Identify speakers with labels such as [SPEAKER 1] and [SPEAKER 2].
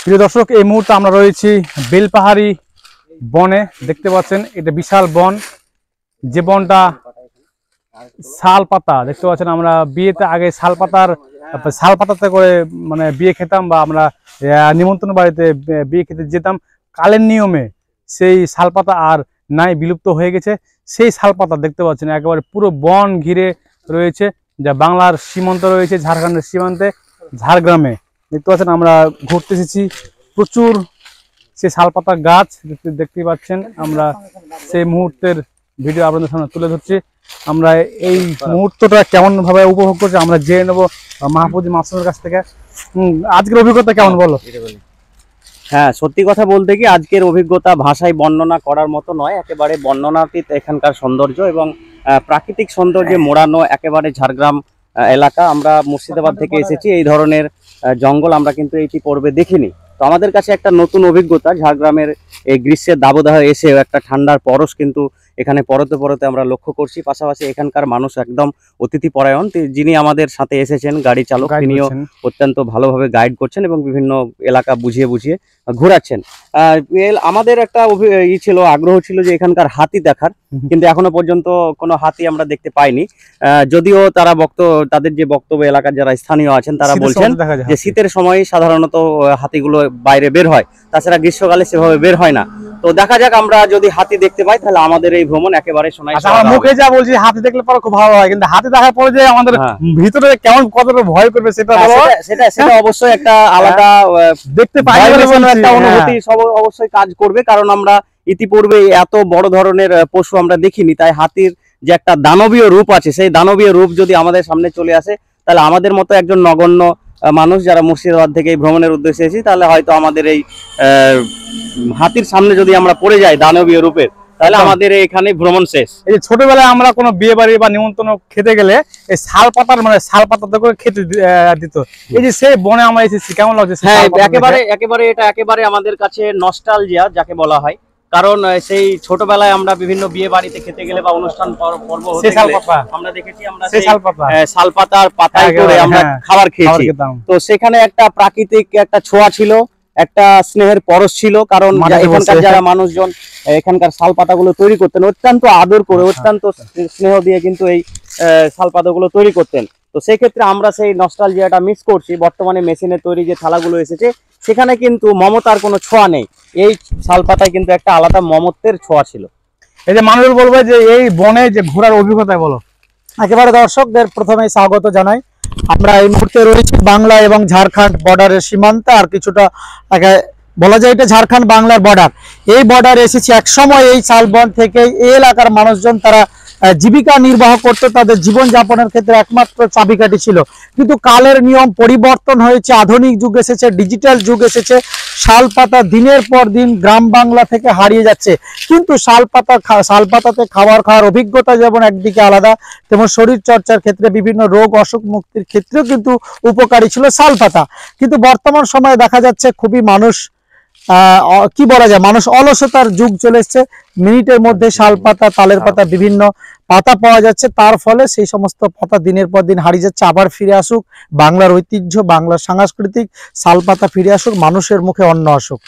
[SPEAKER 1] প্রিয় দর্শক, এই মুহূর্তে আমরা রয়েছি বেলপাহাড়ি বনে। দেখতে পাচ্ছেন এটা বিশাল বন, যে বনটা শাল পাতা দেখতে পাচ্ছেন। আমরা বিয়েতে আগে শাল পাতাতে করে মানে বিয়ে খেতাম, বা আমরা নিমন্ত্রণ বাড়িতে বিয়ে খেতে যেতাম। কালের নিয়মে সেই শাল পাতা আর নাই, বিলুপ্ত হয়ে গেছে। সেই শাল পাতা দেখতে পাচ্ছেন একেবারে পুরো বন ঘিরে রয়েছে, যা বাংলার সীমান্ত রয়েছে ঝাড়খণ্ডের সীমান্তে ঝাড়গ্রামে। দেখতে পাচ্ছেন আমরা ঘুরতে এসেছি, প্রচুর সেই শালপাতা গাছ দেখতে পাচ্ছেন। আমরা সেই মুহূর্তের ভিডিও আপনাদের সামনে তুলে ধরছি। আমরা এই মুহূর্তটা কেমন ভাবে উপভোগ করছি আমরা জেনে নেবো মাহফুজ মাসুমের কাছ থেকে। আজকের অভিজ্ঞতা কেমন বলো?
[SPEAKER 2] হ্যাঁ, সত্যি কথা বলতে কি আজকের অভিজ্ঞতা ভাষায় বর্ণনা করার মতো নয়, একেবারে বর্ণনাতীত এখানকার সৌন্দর্য এবং প্রাকৃতিক সৌন্দর্যে মোড়ানো একেবারে ঝাড়গ্রাম এলাকা। আমরা মুর্শিদাবাদ থেকে এসেছি, এই ধরনের জঙ্গল আমরা কিন্তু ইতিপূর্বে দেখিনি। তো আমাদের কাছে একটা নতুন অভিজ্ঞতা। ঝাড়গ্রামের এই গ্রীষ্মের দাবদাহ এসেও একটা ঠান্ডার পরশ কিন্তু এখানে পরতে পরতে আমরা লক্ষ্য করছি। পাশাপাশি এখানকার মানুষ একদম অতিথি পরায়ণ। যিনি আমাদের সাথে এসেছেন গাড়ি চালক, তিনিও অত্যন্ত ভালোভাবে গাইড করছেন এবং বিভিন্ন এলাকা বুঝিয়ে বুঝিয়ে ঘোরাচ্ছেন। আমাদের একটা ছিল, আগ্রহ ছিল যে এখানকার হাতি দেখার, কিন্তু এখনো পর্যন্ত কোনো হাতি আমরা দেখতে পাইনি। যদিও তাদের যে বক্তব্য এলাকার যারা স্থানীয় আছেন তারা বলছেন যে শীতের সময় সাধারণত হাতিগুলো বাইরে বের হয়, তাছাড়া গ্রীষ্মকালে সেভাবে বের হয় না। তো দেখা যাক, আমরা যদি হাতি দেখতে পাই তাহলে আমাদের এই ভ্রমণ একেবারে শোনাই।
[SPEAKER 1] মুখে যা বলছি হাতি দেখলে পরে খুব ভালো হয়, কিন্তু হাতি দেখার পরে যে আমাদের ভিতরে কেমন কতটা ভয় করবে সেটা
[SPEAKER 2] অবশ্যই একটা আলাদা
[SPEAKER 1] দেখতে পাই
[SPEAKER 2] একটা অনুভূতি অবশ্যই কাজ করবে, কারণ আমরা ইতিপূর্বে এত বড় ধরনের পশু আমরা দেখিনি। তাই হাতির যে একটা দানবীয় রূপ আছে, সেই দানবীয় রূপ যদি আমাদের সামনে চলে আসে তাহলে আমাদের মতো একজন নগণ্য মানুষ যারা মুর্শিদাবাদ থেকে এই ভ্রমণের উদ্দেশ্যে এসেছি, তাহলে হয়তো আমাদের এই হাতির সামনে যদি আমরা পড়ে যাই দানবীয় রূপের, তাহলে আমাদের এখানে ভ্রমণ শেষ।
[SPEAKER 1] এই যে ছোটবেলায় আমরা কোনো বিয়ে বাড়ি বা নিমন্ত্রণ খেতে গেলে এই শাল পাতাতে করে খেতে দিত। এই যে সেই বনে আমরা এসেছি, কেমন লাগছে?
[SPEAKER 2] হ্যাঁ, এটা একেবারে আমাদের কাছে নস্টালজিয়া যাকে বলা হয়, কারণ সেই ছোটবেলায় আমরা বিভিন্ন বিয়ে বাড়িতে খেতে গেলে বা অনুষ্ঠান পর্ব হতে গেলে আমরা দেখেছি আমরা শাল পাতার পাতায় করে আমরা খাবার খেয়েছি। তো সেখানে একটা প্রাকৃতিক একটা ছোঁয়া ছিল, একটা স্নেহের পরশ ছিল, কারণ এখানকার যারা মানুষজন এখানকার শাল পাতাগুলো তৈরি করতেন অত্যন্ত আদর করে, অত্যন্ত স্নেহ দিয়ে কিন্তু এই শাল পাতাগুলো তৈরি করতেন। তো সেই ক্ষেত্রে আমরা সেই নস্টালজিয়াটা মিস করছি। বর্তমানে মেশিনে তৈরি যে থালাগুলো এসেছে সেখানে কিন্তু মমতার কোনো ছোঁয়া নেই, এই শাল পাতায় কিন্তু একটা আলাদা মমত্বের ছোঁয়া ছিল।
[SPEAKER 1] এই যে মানুষ বলবে যে এই বনে যে ঘোরার অভিজ্ঞতা বলো।
[SPEAKER 3] একেবারে দর্শকদের প্রথমে স্বাগত জানাই। আমরা এই মুহূর্তে রয়েছি বাংলা এবং ঝাড়খণ্ড বর্ডারের সীমান্তে, আর কিছুটা বলা যায় এটা ঝাড়খণ্ড বাংলার বর্ডার। এই বর্ডারে এসেছি এক সময় এই শালবন থেকে এই এলাকার মানুষজন তারা জীবিকা নির্বাহ করতো, তাদের জীবন যাপনের ক্ষেত্রে একমাত্র চাবিকাঠি ছিল। কিন্তু কালের নিয়ম পরিবর্তন হয়েছে, আধুনিক যুগ এসেছে, ডিজিটাল যুগ এসেছে। শাল পাতা দিনের পর দিন গ্রাম বাংলা থেকে হারিয়ে যাচ্ছে। কিন্তু শাল পাতাতে খাওয়ার অভিজ্ঞতা যেমন একদিকে আলাদা, তেমন শরীর চর্চার ক্ষেত্রে বিভিন্ন রোগ অসুখ মুক্তির ক্ষেত্রেও কিন্তু উপকারী ছিল শাল পাতা। কিন্তু বর্তমান সময়ে দেখা যাচ্ছে খুবই মানুষ কি বলা যায়, মানুষ অলসতার যুগ চলে এসছে। মিনিটের মধ্যে শাল পাতা, তালের পাতা, বিভিন্ন পাতা পাওয়া যাচ্ছে, তার ফলে সেই সমস্ত পাতা দিনের পর দিন হারিয়ে যাচ্ছে। আবার ফিরে আসুক বাংলার ঐতিহ্য, বাংলার সাংস্কৃতিক শাল পাতা ফিরে আসুক, মানুষের মুখে অন্ন আসুক।